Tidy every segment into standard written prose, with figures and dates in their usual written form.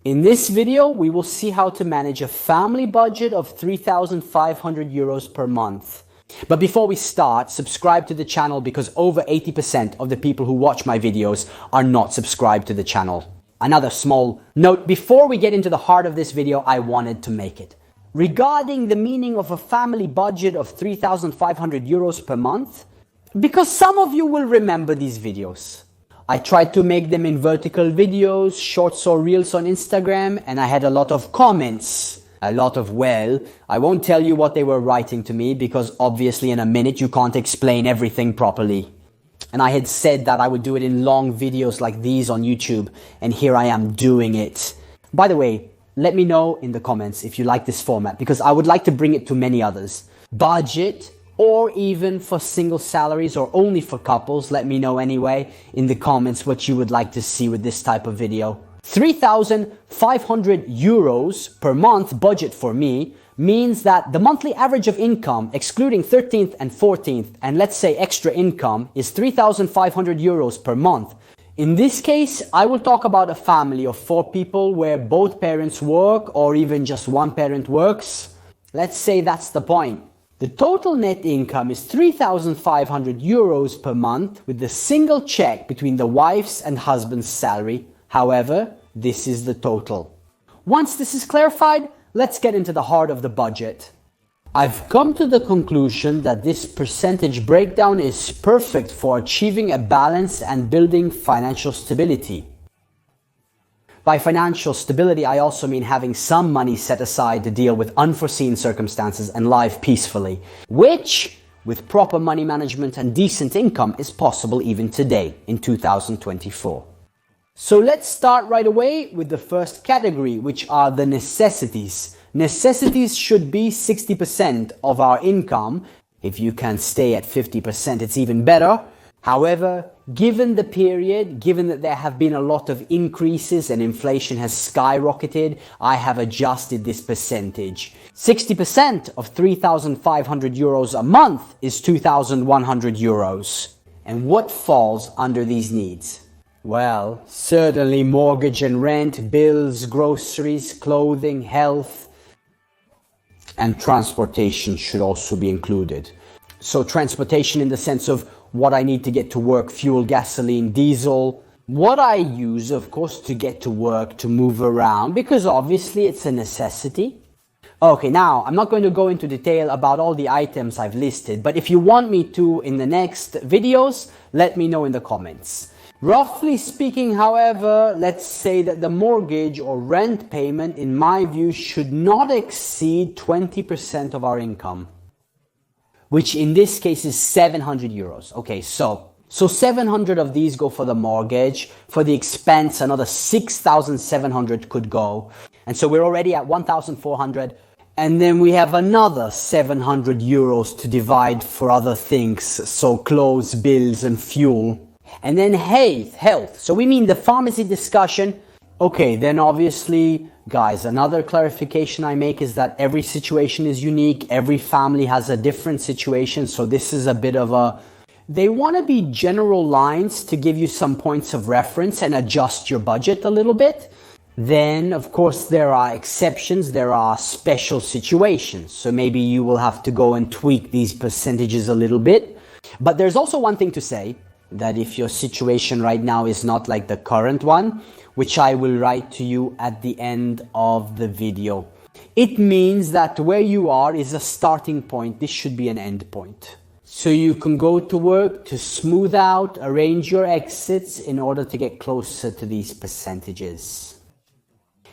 In this video, we will see how to manage a family budget of 3,500 euros per month. But before we start, subscribe to the channel because over 80% of the people who watch my videos are not subscribed to the channel. Another small note before we get into the heart of this video, I wanted to make it. Regarding the meaning of a family budget of 3,500 euros per month, because some of you will remember these videos. I tried to make them in vertical videos, shorts or reels on Instagram, and I had a lot of comments. I won't tell you what they were writing to me because obviously in a minute you can't explain everything properly. And I had said that I would do it in long videos like these on YouTube, and here I am doing it. By the way, let me know in the comments if you like this format because I would like to bring it to many others. Budget, or even for single salaries or only for couples, let me know anyway in the comments what you would like to see with this type of video. 3,500 euros per month budget for me means that the monthly average of income, excluding 13th and 14th, and let's say extra income, is 3,500 euros per month. In this case, I will talk about a family of 4 people where both parents work or even just one parent works. Let's say that's the point. The total net income is 3,500 euros per month with the single check between the wife's and husband's salary. However, this is the total. Once this is clarified, let's get into the heart of the budget. I've come to the conclusion that this percentage breakdown is perfect for achieving a balance and building financial stability. By financial stability, I also mean having some money set aside to deal with unforeseen circumstances and live peacefully, which, with proper money management and decent income, is possible even today in 2024. So let's start right away with the first category, which are the necessities. Necessities should be 60% of our income. If you can stay at 50%, it's even better. However, given the period, given that there have been a lot of increases and inflation has skyrocketed, I have adjusted this percentage. 60% of 3,500 euros a month is 2,100 euros. And what falls under these needs? Well, certainly mortgage and rent, bills, groceries, clothing, health, and transportation should also be included. So transportation in the sense of what I need to get to work, fuel, gasoline, diesel. What I use, of course, to get to work, to move around, because obviously it's a necessity. Okay, now, I'm not going to go into detail about all the items I've listed, but if you want me to in the next videos, let me know in the comments. Roughly speaking, however, let's say that the mortgage or rent payment, in my view, should not exceed 20% of our income, which in this case is 700 euros. Okay, so 700 of these go for the mortgage. For the expense, another 6,700 could go. And so we're already at 1,400. And then we have another 700 euros to divide for other things. So clothes, bills, and fuel. And then health. So we mean the pharmacy discussion. Okay, then obviously, guys, another clarification I make is that every situation is unique. Every family has a different situation. So this is a bit of a... They want to be general lines to give you some points of reference and adjust your budget a little bit. Then, of course, there are exceptions. There are special situations. So maybe you will have to go and tweak these percentages a little bit. But there's also one thing to say, that if your situation right now is not like the current one, which I will write to you at the end of the video. It means that where you are is a starting point. This should be an end point. So you can go to work to smooth out, arrange your exits in order to get closer to these percentages.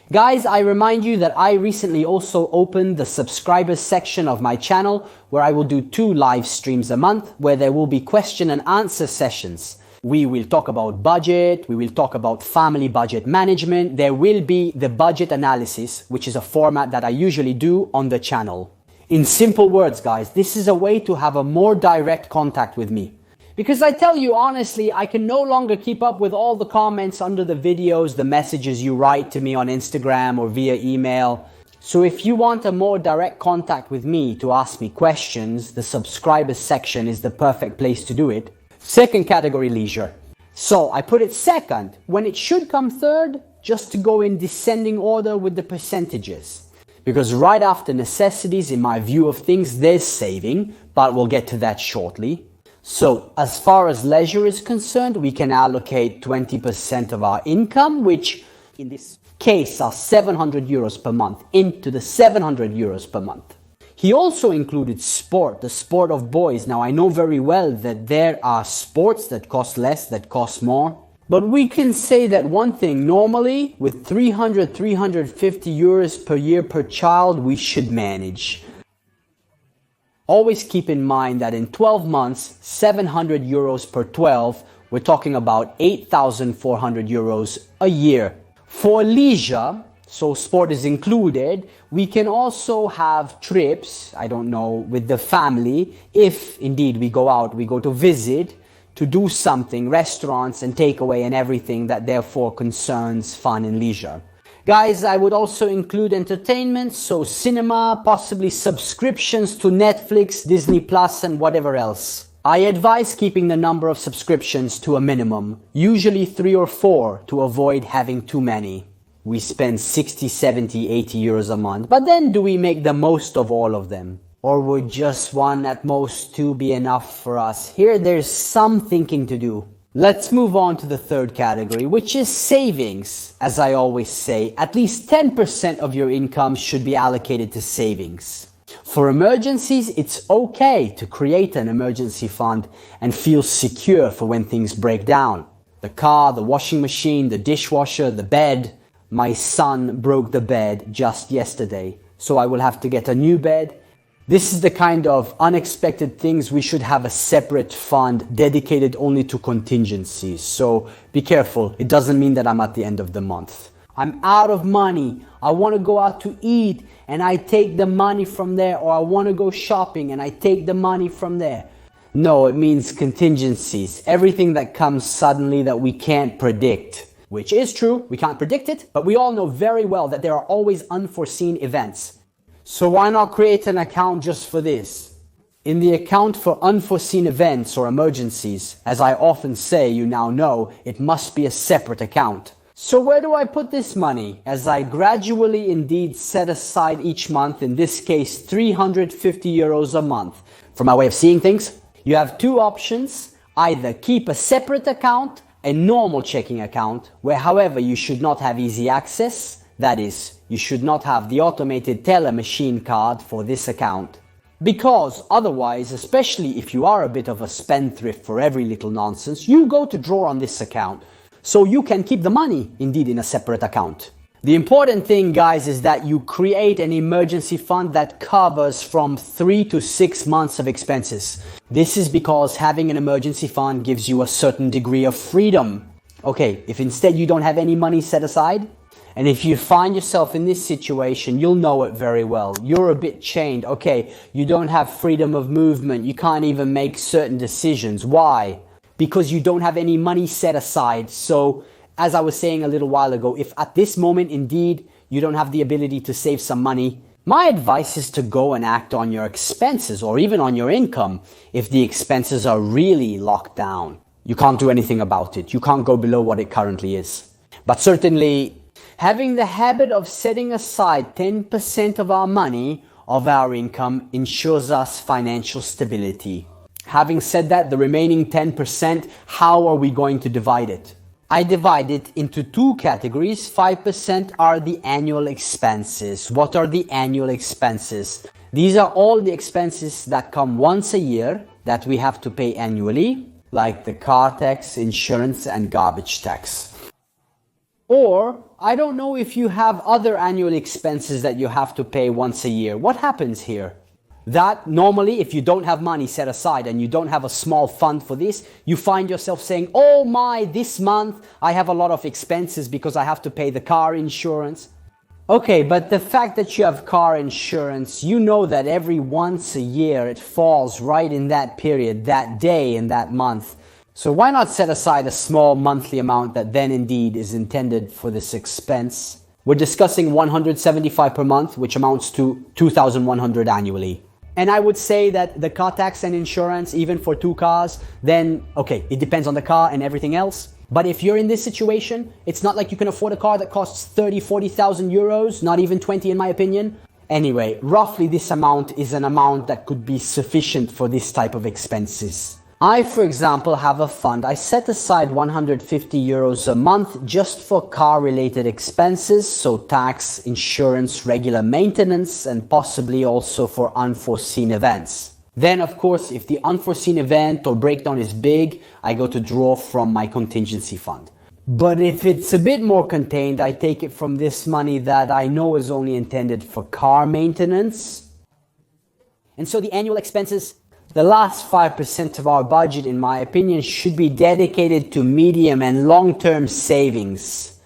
Guys, I remind you that I recently also opened the subscribers section of my channel where I will do 2 live streams a month where there will be question and answer sessions. We will talk about budget, we will talk about family budget management, there will be the budget analysis, which is a format that I usually do on the channel. In simple words, guys, this is a way to have a more direct contact with me. Because I tell you honestly, I can no longer keep up with all the comments under the videos, the messages you write to me on Instagram or via email. So if you want a more direct contact with me to ask me questions, the subscribers section is the perfect place to do it. Second category, leisure. So I put it second when it should come third, just to go in descending order with the percentages. Because right after necessities, in my view of things, there's saving, but we'll get to that shortly. So as far as leisure is concerned, we can allocate 20% of our income, which in this case are 700 euros per month, into the 700 euros per month. He also included sport, the sport of boys. Now I know very well that there are sports that cost less, that cost more. But we can say that one thing, normally with 350 euros per year per child, we should manage. Always keep in mind that in 12 months, 700 euros per 12, we're talking about 8,400 euros a year. For leisure, so sport is included, we can also have trips, I don't know, with the family, if indeed we go out, we go to visit, to do something, restaurants and takeaway and everything that therefore concerns fun and leisure. Guys, I would also include entertainment, so cinema, possibly subscriptions to Netflix, Disney Plus and whatever else. I advise keeping the number of subscriptions to a minimum, usually 3 or 4, to avoid having too many. We spend 60, 70, 80 euros a month, but then do we make the most of all of them? Or would just one, at most two, be enough for us? Here there's some thinking to do. Let's move on to the third category, which is savings. As I always say, at least 10% of your income should be allocated to savings. For emergencies, it's okay to create an emergency fund and feel secure for when things break down. The car, the washing machine, the dishwasher, the bed. My son broke the bed just yesterday, so I will have to get a new bed. This is the kind of unexpected things we should have a separate fund dedicated only to contingencies. So be careful. It doesn't mean that I'm at the end of the month. I'm out of money. I want to go out to eat and I take the money from there, or I want to go shopping and I take the money from there. No, it means contingencies. Everything that comes suddenly that we can't predict. Which is true, we can't predict it, but we all know very well that there are always unforeseen events. So why not create an account just for this? In the account for unforeseen events or emergencies, as I often say, you now know, it must be a separate account. So where do I put this money? As I gradually indeed set aside each month, in this case 350 euros a month. For my way of seeing things, you have two options. Either keep a separate account, a normal checking account, where however you should not have easy access. That is, you should not have the automated teller machine card for this account. Because otherwise, especially if you are a bit of a spendthrift for every little nonsense, you go to draw on this account. So you can keep the money, indeed, in a separate account. The important thing, guys, is that you create an emergency fund that covers from 3 to 6 months of expenses. This is because having an emergency fund gives you a certain degree of freedom. Okay, if instead you don't have any money set aside, and if you find yourself in this situation, you'll know it very well. You're a bit chained. Okay, you don't have freedom of movement. You can't even make certain decisions. Why? Because you don't have any money set aside. So, as I was saying a little while ago, if at this moment indeed you don't have the ability to save some money, my advice is to go and act on your expenses or even on your income if the expenses are really locked down. You can't do anything about it. You can't go below what it currently is. But certainly, having the habit of setting aside 10% of our money, of our income, ensures us financial stability. Having said that, the remaining 10%, how are we going to divide it? I divide it into two categories. 5% are the annual expenses. What are the annual expenses? These are all the expenses that come once a year that we have to pay annually, like the car tax, insurance, and garbage tax. Or, I don't know if you have other annual expenses that you have to pay once a year. What happens here? That normally, if you don't have money set aside and you don't have a small fund for this, you find yourself saying, oh my, this month I have a lot of expenses because I have to pay the car insurance. Okay, but the fact that you have car insurance, you know that every once a year it falls right in that period, that day in that month. So why not set aside a small monthly amount that then indeed is intended for this expense? We're discussing 175 per month, which amounts to 2,100 annually. And I would say that the car tax and insurance, even for 2 cars, then, okay, it depends on the car and everything else. But if you're in this situation, it's not like you can afford a car that costs 30, 40,000 euros, not even 20 in my opinion. Anyway, roughly this amount is an amount that could be sufficient for this type of expenses. I, for example, have a fund. I set aside 150 euros a month just for car-related expenses, so tax, insurance, regular maintenance, and possibly also for unforeseen events. Then, of course, if the unforeseen event or breakdown is big, I go to draw from my contingency fund. But if it's a bit more contained, I take it from this money that I know is only intended for car maintenance. And so the annual expenses, the last 5% of our budget, in my opinion, should be dedicated to medium and long-term savings.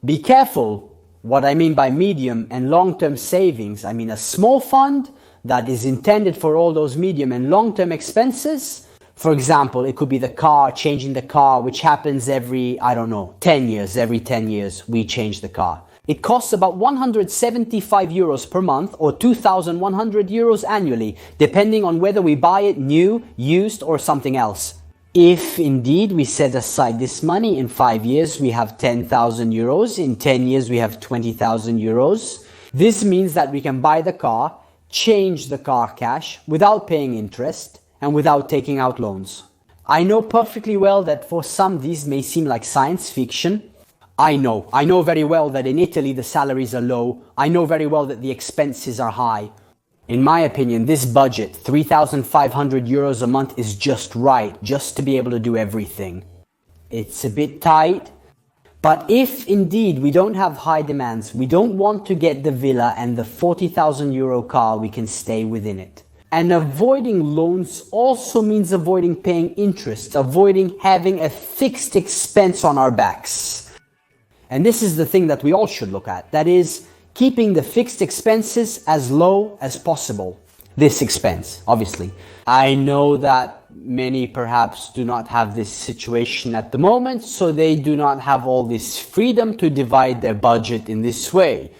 Be careful what I mean by medium and long-term savings. I mean a small fund that is intended for all those medium and long-term expenses. For example, it could be the car, changing the car, which happens every, 10 years. Every 10 years, we change the car. It costs about 175 euros per month or 2,100 euros annually, depending on whether we buy it new, used, or something else. If indeed we set aside this money, in 5 years we have 10,000 euros, in 10 years we have 20,000 euros. This means that we can buy the car, change the car cash without paying interest and without taking out loans. I know perfectly well that for some these may seem like science fiction. I know very well that in Italy the salaries are low. I know very well that the expenses are high. In my opinion, this budget, 3,500 euros a month, is just right, just to be able to do everything. It's a bit tight. But if indeed we don't have high demands, we don't want to get the villa and the 40,000 euro car, we can stay within it. And avoiding loans also means avoiding paying interest, avoiding having a fixed expense on our backs. And this is the thing that we all should look at. That is, keeping the fixed expenses as low as possible. This expense, obviously. I know that many perhaps do not have this situation at the moment, so they do not have all this freedom to divide their budget in this way.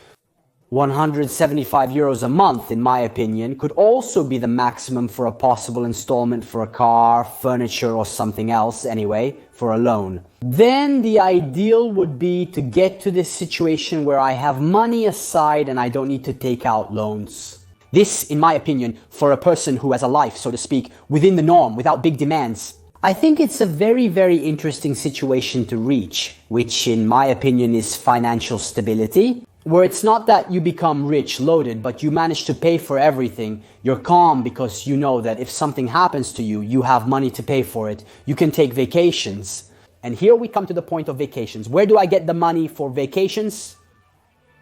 175 euros a month, in my opinion, could also be the maximum for a possible installment for a car, furniture, or something else anyway, for a loan. Then the ideal would be to get to this situation where I have money aside and I don't need to take out loans. This, in my opinion, for a person who has a life, so to speak, within the norm, without big demands, I think it's a very, very interesting situation to reach, which in my opinion is financial stability, where it's not that you become rich, loaded, but you manage to pay for everything. You're calm because you know that if something happens to you, you have money to pay for it. You can take vacations. And here we come to the point of vacations. Where do I get the money for vacations?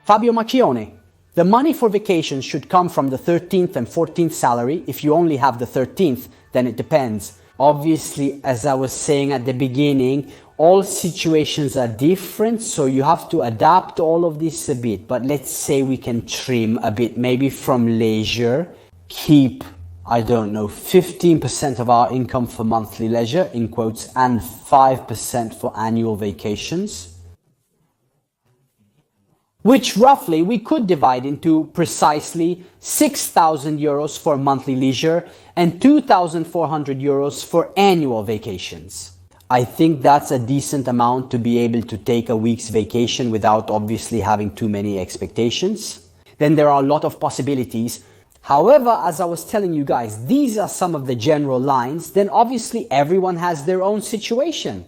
Fabio Macchione. The money for vacations should come from the 13th and 14th salary. If you only have the 13th, then it depends. Obviously, as I was saying at the beginning, all situations are different, so you have to adapt all of this a bit. But let's say we can trim a bit, maybe from leisure, keep, 15% of our income for monthly leisure, in quotes, and 5% for annual vacations, which roughly we could divide into precisely 6,000 euros for monthly leisure and 2,400 euros for annual vacations. I think that's a decent amount to be able to take a week's vacation without obviously having too many expectations. Then there are a lot of possibilities. However, as I was telling you guys, these are some of the general lines. Then obviously everyone has their own situation.